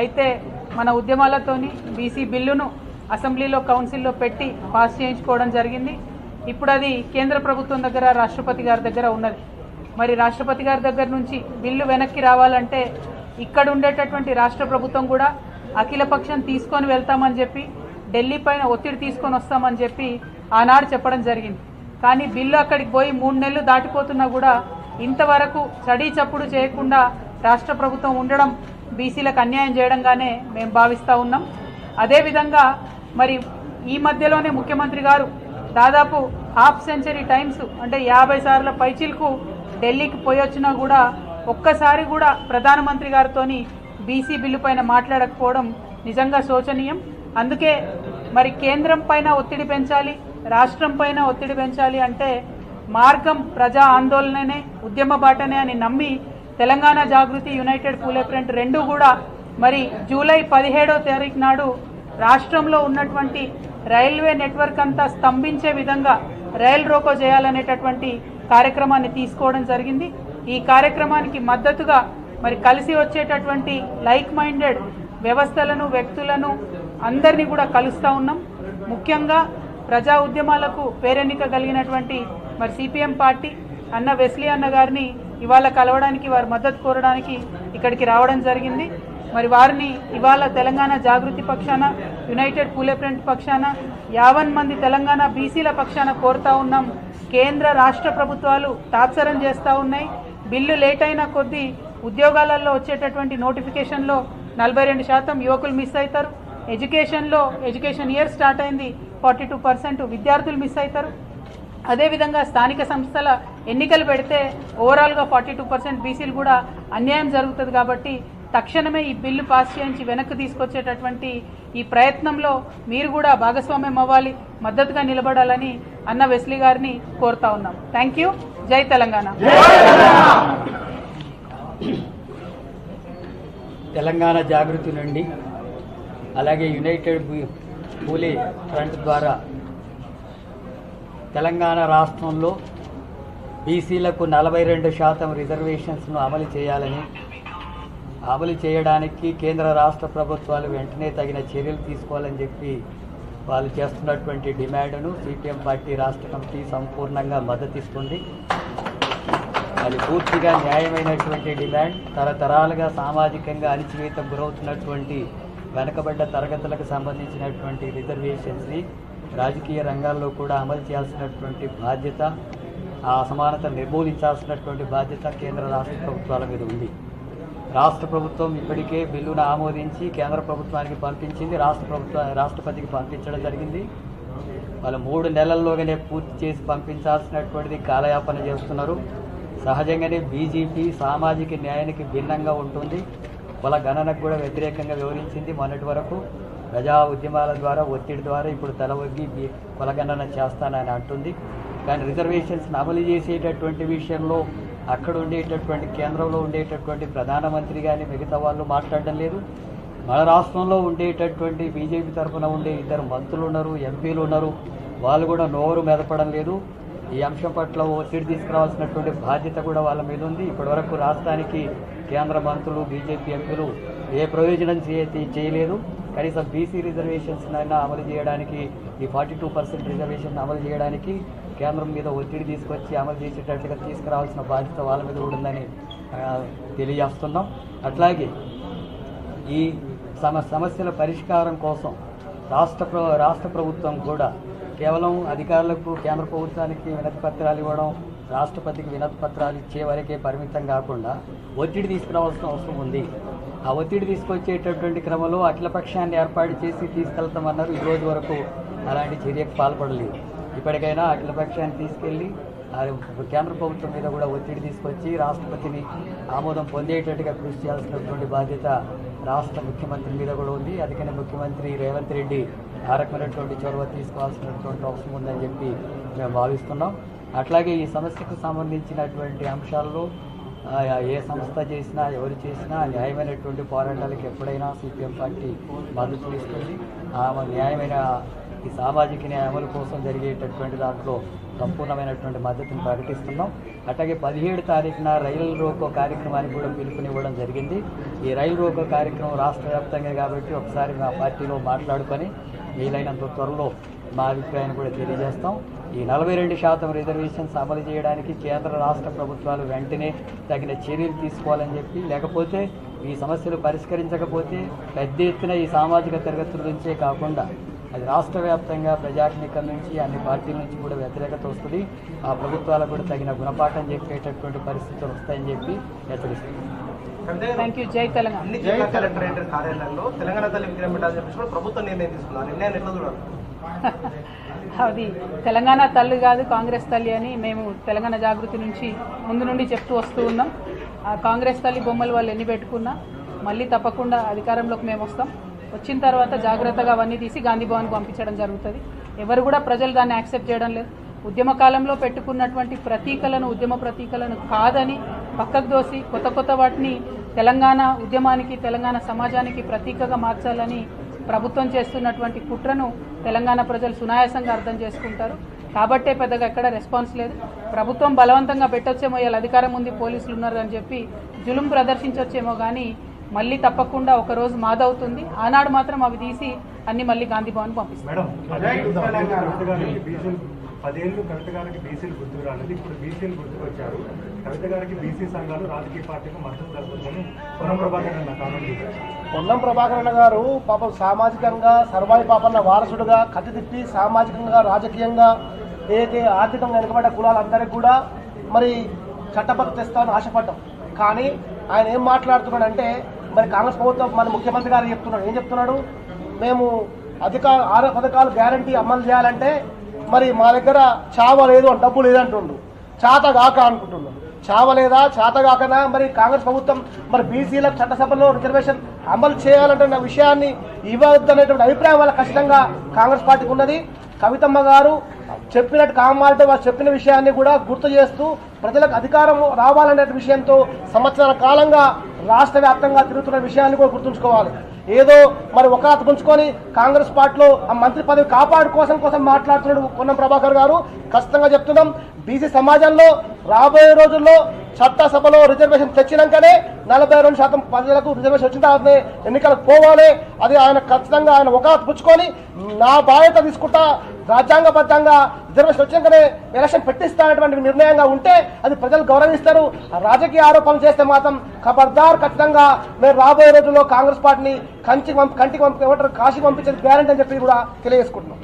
అయితే మన ఉద్యమాలతోని బీసీ బిల్లును అసెంబ్లీలో కౌన్సిల్లో పెట్టి పాస్ చేయించుకోవడం జరిగింది. ఇప్పుడు అది కేంద్ర ప్రభుత్వం దగ్గర రాష్ట్రపతి గారి దగ్గర ఉన్నది. మరి రాష్ట్రపతి గారి దగ్గర నుంచి బిల్లు వెనక్కి రావాలంటే ఇక్కడ ఉండేటటువంటి రాష్ట్ర ప్రభుత్వం కూడా అఖిలపక్షం తీసుకొని వెళ్తామని చెప్పి ఢిల్లీ పైన ఒత్తిడి తీసుకొని వస్తామని చెప్పి ఆనాడు చెప్పడం జరిగింది. కానీ బిల్లు అక్కడికి పోయి 3 నెలలు దాటిపోతున్నా కూడా ఇంతవరకు చడీ చప్పుడు చేయకుండా రాష్ట్ర ప్రభుత్వం ఉండడం బీసీలకు అన్యాయం చేయడంగానే మేము భావిస్తూ ఉన్నాం. అదేవిధంగా మరి ఈ మధ్యలోనే ముఖ్యమంత్రి గారు దాదాపు హాఫ్ సెంచరీ టైమ్స్ అంటే 50 సార్ల పైచిలకు ఢిల్లీకి పోయి వచ్చినా కూడా ఒక్కసారి కూడా ప్రధానమంత్రి గారితోని బీసీ బిల్లు పైన మాట్లాడకపోవడం నిజంగా శోచనీయం. అందుకే మరి కేంద్రం పైన ఒత్తిడి పెంచాలి, రాష్ట్రం పైన ఒత్తిడి పెంచాలి అంటే మార్గం ప్రజా ఆందోళననే, ఉద్యమ బాటనే అని నమ్మి తెలంగాణ జాగృతి, యునైటెడ్ పూలే ఫ్రంట్ రెండూ కూడా మరి జూలై 17వ తారీఖు నాడు రాష్ట్రంలో ఉన్నటువంటి రైల్వే నెట్వర్క్ అంతా స్తంభించే విధంగా రైల్ రోకో చేయాలనేటటువంటి కార్యక్రమాన్ని తీసుకోవడం జరిగింది. ఈ కార్యక్రమానికి మద్దతుగా మరి కలిసి వచ్చేటటువంటి లైక్ మైండెడ్ వ్యవస్థలను, వ్యక్తులను అందరినీ కూడా కలుస్తూ ఉన్నాం. ముఖ్యంగా ప్రజా ఉద్యమాలకు పేరెన్నిక కలిగినటువంటి మరి సిపిఎం పార్టీ అన్న వెస్లీ అన్న గారిని ఇవాళ కలవడానికి, వారి మద్దతు కోరడానికి ఇక్కడికి రావడం జరిగింది. మరి వారిని ఇవాళ తెలంగాణ జాగృతి పక్షాన, యునైటెడ్ పూలే ఫ్రంట్ పక్షాన 50 మంది తెలంగాణ బీసీల పక్షాన కోరుతా ఉన్నాం. కేంద్ర రాష్ట్ర ప్రభుత్వాలు తాత్సరం చేస్తూ ఉన్నాయి. బిల్లు లేట్ అయిన కొద్దీ ఉద్యోగాలలో వచ్చేటటువంటి నోటిఫికేషన్లో 42% యువకులు మిస్ అవుతారు. ఎడ్యుకేషన్ ఇయర్ స్టార్ట్ అయింది, 42% విద్యార్థులు మిస్ అవుతారు. అదేవిధంగా స్థానిక సంస్థల ఎన్నికలు పెడితే ఓవరాల్గా 42% బీసీలు కూడా అన్యాయం జరుగుతుంది. కాబట్టి తక్షణమే ఈ బిల్లు పాస్ చేయించి వెనక్కి తీసుకొచ్చేటటువంటి ఈ ప్రయత్నంలో మీరు కూడా భాగస్వామ్యం అవ్వాలి, మద్దతుగా నిలబడాలని అన్న వెస్లీ గారిని కోరుతా ఉన్నాం. Thank you. జై తెలంగాణ. తెలంగాణ జాగృతి నుండి అలాగే యునైటెడ్ పూలే ఫ్రంట్ ద్వారా తెలంగాణ రాష్ట్రంలో బీసీలకు 42% రిజర్వేషన్స్ను అమలు చేయడానికి కేంద్ర రాష్ట్ర ప్రభుత్వాలు వెంటనే తగిన చర్యలు తీసుకోవాలని చెప్పి వాళ్ళు చేస్తున్నటువంటి డిమాండ్ను సిపిఎం పార్టీ రాష్ట్ర కమిటీ సంపూర్ణంగా మద్దతిస్తుంది. అది పూర్తిగా న్యాయమైనటువంటి డిమాండ్. తరతరాలుగా సామాజికంగా అణచివేతకు గురవుతున్నటువంటి వెనకబడ్డ తరగతులకు సంబంధించినటువంటి రిజర్వేషన్స్ని రాజకీయ రంగాల్లో కూడా అమలు చేయాల్సినటువంటి బాధ్యత, ఆ అసమానత నిర్మూలించాల్సినటువంటి బాధ్యత కేంద్ర రాష్ట్ర ప్రభుత్వాల మీద ఉంది. రాష్ట్ర ప్రభుత్వం ఇప్పటికే బిల్లును ఆమోదించి కేంద్ర ప్రభుత్వానికి పంపించింది, రాష్ట్రపతికి పంపించడం జరిగింది. వాళ్ళు 3 నెలల్లోగానే పూర్తి చేసి పంపించాల్సినటువంటిది కాలయాపన చేస్తున్నారు. సహజంగానే బీజేపీ సామాజిక న్యాయానికి భిన్నంగా ఉంటుంది, కుల గణనకు కూడా వ్యతిరేకంగా వివరించింది. మొన్నటి వరకు ప్రజా ఉద్యమాల ద్వారా, ఒత్తిడి ద్వారా ఇప్పుడు తలవగ్గి కులగణన చేస్తానని అంటుంది. కానీ రిజర్వేషన్స్ని అమలు చేసేటటువంటి విషయంలో అక్కడ ఉండేటటువంటి కేంద్రంలో ఉండేటటువంటి ప్రధానమంత్రి కానీ మిగతా వాళ్ళు మాట్లాడడం లేదు. మన రాష్ట్రంలో ఉండేటటువంటి బీజేపీ తరఫున ఉండే 2 మంత్రులు ఉన్నారు, ఎంపీలు ఉన్నారు, వాళ్ళు కూడా నోరు మెదపడం లేదు. ఈ అంశం పట్ల ఒత్తిడి తీసుకురావాల్సినటువంటి బాధ్యత కూడా వాళ్ళ మీద ఉంది. ఇప్పటివరకు రాష్ట్రానికి కేంద్ర మంత్రులు, బీజేపీ ఎంపీలు ఏ ప్రయోజనం చేయలేదు. కనీసం బీసీ రిజర్వేషన్స్ అయినా అమలు చేయడానికి, ఈ 42% రిజర్వేషన్ అమలు చేయడానికి కేంద్రం మీద ఒత్తిడి తీసుకొచ్చి అమలు చేసేటట్టుగా తీసుకురావాల్సిన బాధ్యత వాళ్ళ మీద కూడా ఉందని తెలియజేస్తున్నాం. అట్లాగే ఈ సమస్యల పరిష్కారం కోసం రాష్ట్ర ప్రభుత్వం కూడా కేవలం అధికారులకు, కేంద్ర ప్రభుత్వానికి వినతి పత్రాలు ఇవ్వడం, రాష్ట్రపతికి వినతి పత్రాలు ఇచ్చే వరకే పరిమితం కాకుండా ఒత్తిడి తీసుకురావాల్సిన అవసరం ఉంది. ఆ ఒత్తిడి తీసుకొచ్చేటటువంటి క్రమంలో అఖిలపక్షాన్ని ఏర్పాటు చేసి తీసుకెళ్తామన్నారు. ఈ రోజు వరకు అలాంటి చర్యకు పాల్పడలేదు. ఇప్పటికైనా అఖిలపక్షాన్ని తీసుకెళ్లి కేంద్ర ప్రభుత్వం మీద కూడా ఒత్తిడి తీసుకొచ్చి రాష్ట్రపతిని ఆమోదం పొందేటట్టుగా కృషి చేయాల్సినటువంటి బాధ్యత రాష్ట్ర ముఖ్యమంత్రి మీద కూడా ఉంది. అందుకని ముఖ్యమంత్రి రేవంత్ రెడ్డి ఆ రకమైనటువంటి చొరవ తీసుకోవాల్సినటువంటి అవసరం ఉందని చెప్పి మేము భావిస్తున్నాం. అట్లాగే ఈ సమస్యకు సంబంధించినటువంటి అంశాల్లో ఏ సంస్థ చేసినా, ఎవరు చేసినా న్యాయమైనటువంటి పోరాటాలకు ఎప్పుడైనా సిపిఎం పార్టీ మద్దతు ఇస్తుంది. న్యాయమైన ఈ సామాజిక న్యాయ అమలు కోసం జరిగేటటువంటి దాంట్లో సంపూర్ణమైనటువంటి మద్దతును ప్రకటిస్తున్నాం. అట్లాగే 17 తారీఖున రైలు రోకో కార్యక్రమానికి కూడా పిలుపునివ్వడం జరిగింది. ఈ రైలు రోకో కార్యక్రమం రాష్ట్ర వ్యాప్తంగా కాబట్టి ఒకసారి మా పార్టీలో మాట్లాడుకొని వీలైనంత త్వరలో మా అభిప్రాయాన్ని కూడా తెలియజేస్తాం. ఈ 42% రిజర్వేషన్స్ అమలు చేయడానికి కేంద్ర రాష్ట్ర ప్రభుత్వాలు వెంటనే తగిన చర్యలు తీసుకోవాలని చెప్పి, లేకపోతే ఈ సమస్యలు పరిష్కరించకపోతే పెద్ద ఎత్తున ఈ సామాజిక తరగతుల నుంచే కాకుండా అది రాష్ట్ర వ్యాప్తంగా ప్రజానీకం నుంచి అన్ని పార్టీల నుంచి కూడా వ్యతిరేకత వస్తుంది. ఆ ప్రభుత్వాలకు కూడా తగిన గుణపాఠం చెప్పేటటువంటి పరిస్థితులు వస్తాయని చెప్పి హెచ్చరిస్తుంది. Thank you. జై తెలంగాణ. అన్ని జిల్లా కలెక్టరేట్ కార్యాలయంలో తెలంగాణ తల్లి విగ్రహం పెట్టాలని చెప్పేసి కూడా ప్రభుత్వం నిర్ణయం తీసుకున్నారు. నిర్ణయాన్ని ఎట్లా చూడాలి? అది తెలంగాణ తల్లి కాదు, కాంగ్రెస్ తల్లి అని మేము తెలంగాణ జాగృతి నుంచి ముందు నుండి చెప్తూ వస్తూ ఉన్నాం. ఆ కాంగ్రెస్ తల్లి బొమ్మలు వాళ్ళు ఎన్ని పెట్టుకున్నా మళ్ళీ తప్పకుండా అధికారంలోకి మేము వస్తాం. వచ్చిన తర్వాత జాగ్రత్తగా అవన్నీ తీసి గాంధీ భవన్కి పంపించడం జరుగుతుంది. ఎవరు కూడా ప్రజలు దాన్ని యాక్సెప్ట్ చేయడం లేదు. ఉద్యమ కాలంలో పెట్టుకున్నటువంటి ప్రతీకలను, ఉద్యమ ప్రతీకలను కాదని పక్కకు దోసి కొత్త వాటిని తెలంగాణ ఉద్యమానికి, తెలంగాణ సమాజానికి ప్రతీకగా మార్చాలని ప్రభుత్వం చేస్తున్నటువంటి కుట్రను తెలంగాణ ప్రజలు సునాయాసంగా అర్థం చేసుకుంటారు. కాబట్టే పెద్దగా ఎక్కడ రెస్పాన్స్ లేదు. ప్రభుత్వం బలవంతంగా పెట్టొచ్చేమో, ఇలా అధికారం ఉంది, పోలీసులు ఉన్నారు అని చెప్పి జులుం ప్రదర్శించొచ్చేమో, కానీ మళ్ళీ తప్పకుండా ఒకరోజు మాదవుతుంది. ఆనాడు మాత్రం అవి తీసి అన్ని మళ్ళీ గాంధీ భవన్ పంపిస్తారు. 10 ఏళ్ళు కవిత గారికి బీసీలు గుర్తుకు రాలేదు. ఇప్పుడు బీసీలు గుర్తుకొచ్చారు. కవిత గారికి బీసీ సంఘాలు రాజకీయ పార్టీకి మద్దతు తెలుపుతుందని పొన్నం ప్రభాకర్ అన్న కామెంట్ చేశారు. పొన్నం ప్రభాకర్ అన్న గారు పాపం సామాజికంగా సర్వాయి పాపన్న వారసుడుగా కత్తి తిప్పి సామాజికంగా, రాజకీయంగా ఏదైతే ఆర్థికంగా వెనుకబడ్డ కులాలందరికీ కూడా మరి చట్టబద్ధ తెస్తామని ఆశపడ్డాం. కానీ ఆయన ఏం మాట్లాడుతున్నాడంటే, మరి కాంగ్రెస్ ప్రభుత్వం మన ముఖ్యమంత్రి గారు చెప్తున్నాడు, ఏం చెప్తున్నాడు, మేము 6 పథకాలు గ్యారంటీ అమలు చేయాలంటే మరి మా దగ్గర చావ లేదు, డబ్బు లేదంటుండు. చాతగాక అనుకుంటున్నాడు. చావ లేదా, చాతగాకనా మరి కాంగ్రెస్ ప్రభుత్వం మరి బీసీలకు చట్టసభలో రిజర్వేషన్ అమలు చేయాలంటున్న విషయాన్ని ఇవ్వద్దనేటువంటి అభిప్రాయం వల్ల ఖచ్చితంగా కాంగ్రెస్ పార్టీకి ఉన్నది. కవితమ్మ గారు చెప్పినట్టు కామాలంటే వారు చెప్పిన విషయాన్ని కూడా గుర్తు చేస్తూ ప్రజలకు అధికారం రావాలనే విషయంతో సంవత్సరాల కాలంగా రాష్ట్ర వ్యాప్తంగా తిరుగుతున్న విషయాన్ని కూడా గుర్తుంచుకోవాలి. ఏదో మరి ఒక అత పుంచుకొని కాంగ్రెస్ పార్టీలో ఆ మంత్రి పదవి కోసం మాట్లాడుతున్నాడు పొన్నం ప్రభాకర్ గారు. ఖచ్చితంగా చెప్తున్నాం, బీసీ సమాజంలో రాబోయే రోజుల్లో చట్టసభలో రిజర్వేషన్ తెచ్చినాకనే 42% ప్రజలకు రిజర్వేషన్ వచ్చిన తర్వాతనే ఎన్నికలకు పోవాలి. అది ఆయన ఖచ్చితంగా ఆయన ఒక పుచ్చుకొని నా బాధ్యత తీసుకుంటా రాజ్యాంగబద్ధంగా రిజర్వేషన్ వచ్చినాకనే ఎలక్షన్ పెట్టిస్తానటువంటి నిర్ణయంగా ఉంటే అది ప్రజలు గౌరవిస్తారు. రాజకీయ ఆరోపణలు చేస్తే మాత్రం ఖబర్దార్, ఖచ్చితంగా మేము రాబోయే రోజుల్లో కాంగ్రెస్ పార్టీని కాశీకి పంపించేది గ్యారెంటీ అని చెప్పి కూడా తెలియజేసుకుంటున్నాం.